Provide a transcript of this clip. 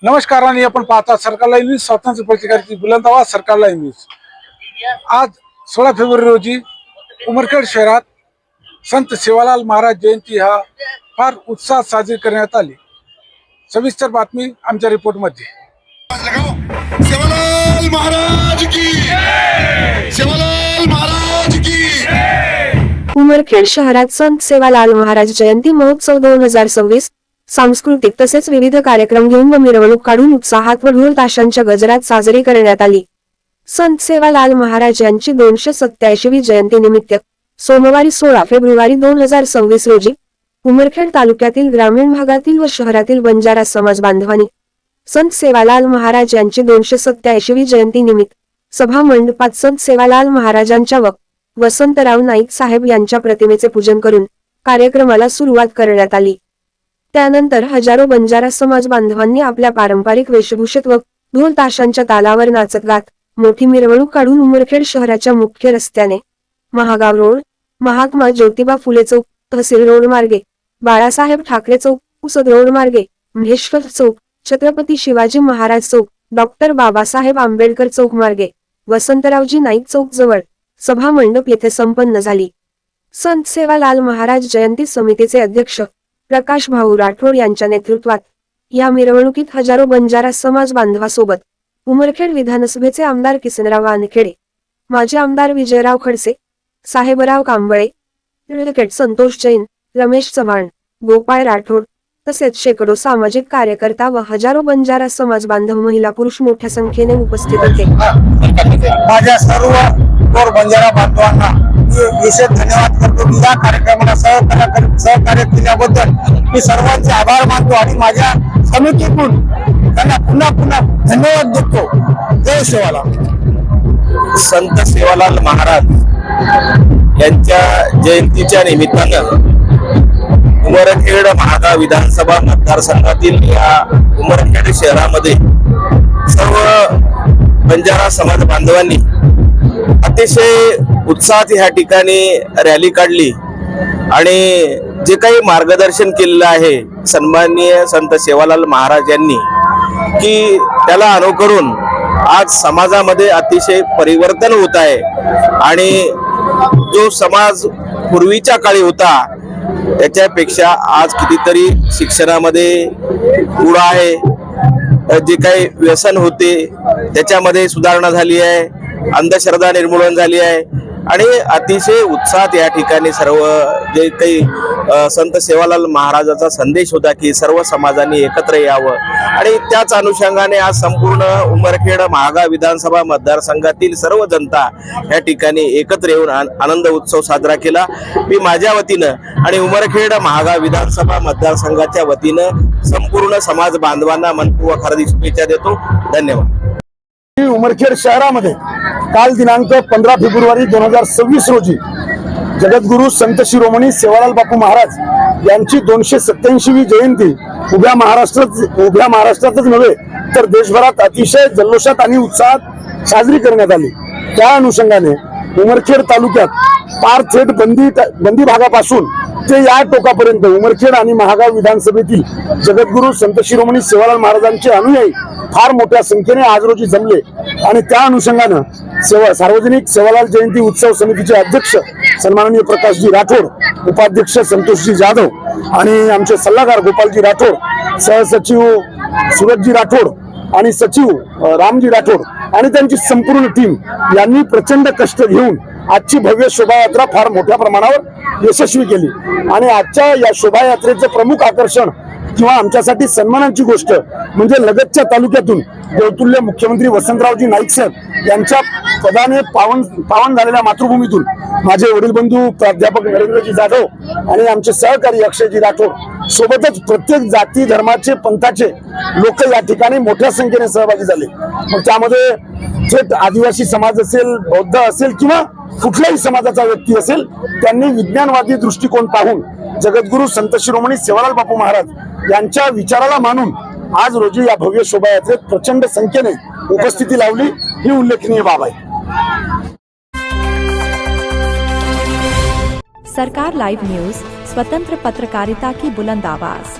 नमस्कार आणि आपण पाहता सरकार लाईव्ह न्यूज स्वातंत्र्य पत्रकारितेची बुलंद आवाज सरकार लाईव्ह न्यूज। आज 16 फेब्रुवारी रोजी उमरखेड शहरात संत सेवालाल महाराज जयंती हा फार उत्साहात साजरी करण्यात आली। सविस्तर बातमी आमच्या रिपोर्ट मध्ये। सेवालाल महाराज की जय! सेवालाल महाराज की जय! उमरखेड शहरात संत सेवालाल महाराज जयंती महोत्सव 2026 सांस्कृतिक तसेच विविध कार्यक्रम घेऊन व मिरवणूक काढून उत्साहात व ढोल ताशांच्या गजरात साजरी करण्यात आली। संत सेवालाल महाराज यांची 287वी जयंती निमित्त सोमवारी 16 फेब्रुवारी 2026 रोजी उमरखेड तालुक्यातील ग्रामीण भागातील व शहरातील बंजारा समाज बांधवांनी संत सेवालाल महाराज यांची 287वी जयंती निमित्त सभा मंडपात संत सेवालाल महाराजांच्या व वसंतराव नाईक साहेब यांच्या प्रतिमेचे पूजन करून कार्यक्रमाला सुरुवात करण्यात आली। त्यानंतर हजारो बंजारा समाज बांधवांनी आपल्या पारंपरिक वेशभूषेत व ढोल ताशांच्या तालावर नाचत गात मोठी मिरवणूक काढून उमरखेड शहराच्या मुख्य रस्त्याने महागाव रोड, महात्मा ज्योतिबा फुले चौक, तहसील रोड मार्गे, बाळासाहेब ठाकरे चौक, पुसद रोड मार्गे, महेश्वर चौक, छत्रपती शिवाजी महाराज चौक, डॉक्टर बाबासाहेब आंबेडकर चौक मार्गे, वसंतरावजी नाईक चौक जवळ सभा मंडप येथे संपन्न झाली। संत सेवालाल महाराज जयंती समितीचे अध्यक्ष प्रकाश भाऊ राठोड यांच्या नेतृत्वात या मिरवणुकीत हजारो बंजारा समाज बांधवासोबत उमरखेड विधानसभेचे आमदार किसनराव वानखेडे, माजी आमदार विजयराव खडसे, साहेबराव कांबळे, टिळकेट संतोष जैन, रमेश चव्हाण, गोपाळ राठोड तसेच शेकडो सामाजिक कार्यकर्ता व हजारो बंजारा समाज बांधव महिला पुरुष मोठ्या संख्येने उपस्थित होते। माझ्या सर्व गोर बंजारा बांधवांना विशेष धन्यवाद करतो। या कार्यक्रमाला सहकार्य केल्याबद्दल मी सर्वांचे आभार मानतो आणि माझ्या समितीतून त्यांना पुन्हा पुन्हा धन्यवाद देतो। जय सेवालाल। संत सेवालाल महाराज यांच्या जयंतीच्या निमित्तानं उमरखेड महागाव विधानसभा मतदारसंघातील या उमरखेड शहरामध्ये सर्व बंजारा समाज बांधवांनी अतिशय उत्साहात ह्या ठिकाणी रॅली काढली आणि जे काही मार्गदर्शन केलेलं आहे सन्माननीय संत सेवालाल महाराज यांनी की त्याला अनुकरून आज समाजामध्ये अतिशय परिवर्तन होत आहे आणि जो समाज पूर्वीच्या काळी होता त्याच्यापेक्षा आज कितीतरी शिक्षणामध्ये पुढं आहे। जे काही व्यसन होते त्याच्यामध्ये सुधारणा झाली आहे, अंधश्रद्धा निर्मूलन झाली आहे आणि अतिशय उत्साहात या ठिकाणी सर्व जे काही संत सेवालाल महाराजाचा संदेश होता की सर्व समाजांनी एकत्र यावं आणि त्याच अनुषंगाने आज संपूर्ण उमरखेड महागाव विधानसभा मतदारसंघातील सर्व जनता या ठिकाणी एकत्र येऊन आनंद उत्सव साजरा केला। मी माझ्या वतीनं आणि उमरखेड महागाव विधानसभा मतदारसंघाच्या वतीनं संपूर्ण समाज बांधवांना मनपूर्वक हार्दिक शुभेच्छा देतो। धन्यवाद। उमरखेड शहरामध्ये काल दिनांक 15 फेब्रुवारी 2026 रोजी जगद्गुरु संत शिरोमणी सेवालाल बापू महाराज यांची 287वी जयंती उभ्या महाराष्ट्रातच नव्हे तर देशभरात अतिशय जल्लोषात आणि उत्साहात साजरी करण्यात आली। त्या अनुषंगाने उमरखेड तालुक्यात पार थेट बंदी भागापासून ते या टोकापर्यंत उमरखेड आणि महागाव विधानसभेतील जगद्गुरु संत शिरोमणी सेवालाल महाराजांचे अनुयायी फार मोठ्या संख्येने आज रोजी जमले आणि त्या अनुषंगानं सार्वजनिक सेवालाल जयंती उत्सव समितीचे अध्यक्ष सन्माननीय प्रकाशजी राठोड, उपाध्यक्ष संतोषजी जाधव आणि आमचे सल्लागार गोपालजी राठोड, सहसचिव सुरजजी राठोड आणि सचिव रामजी राठोड आणि त्यांची संपूर्ण टीम यांनी प्रचंड कष्ट घेऊन आजची भव्य शोभायात्रा फार मोठ्या प्रमाणावर यशस्वी केली आणि आजच्या या शोभायात्रेचं प्रमुख आकर्षण किंवा आमच्यासाठी सन्मानाची गोष्ट म्हणजे लगतच्या तालुक्यातून देवतुल्य मुख्यमंत्री वसंतरावजी नाईक साहेब यांच्या पदाने पावन झालेल्या मातृभूमीतून माझे वडील बंधू प्राध्यापक नरेंद्रजी जाधव आणि आमचे सहकारी अक्षयजी राठोड सोबतच प्रत्येक जाती धर्माचे पंथाचे लोक या ठिकाणी मोठ्या संख्येने सहभागी झाले। मग त्यामध्ये थेट आदिवासी समाज असेल, बौद्ध असेल किंवा कुठल्याही समाजाचा व्यक्ती असेल त्यांनी विज्ञानवादी दृष्टिकोन पाहून जगद्गुरु संत शिरोमणी सेवालाल बापू महाराज यांच्या विचाराला मानून आज रोजी या भव्य शोभायात्रेत प्रचंड संख्येने उपस्थिती लावली ही उल्लेखनीय बाब आहे। सरकार लाइव न्यूज, स्वतंत्र पत्रकारिता की बुलंद आवाज।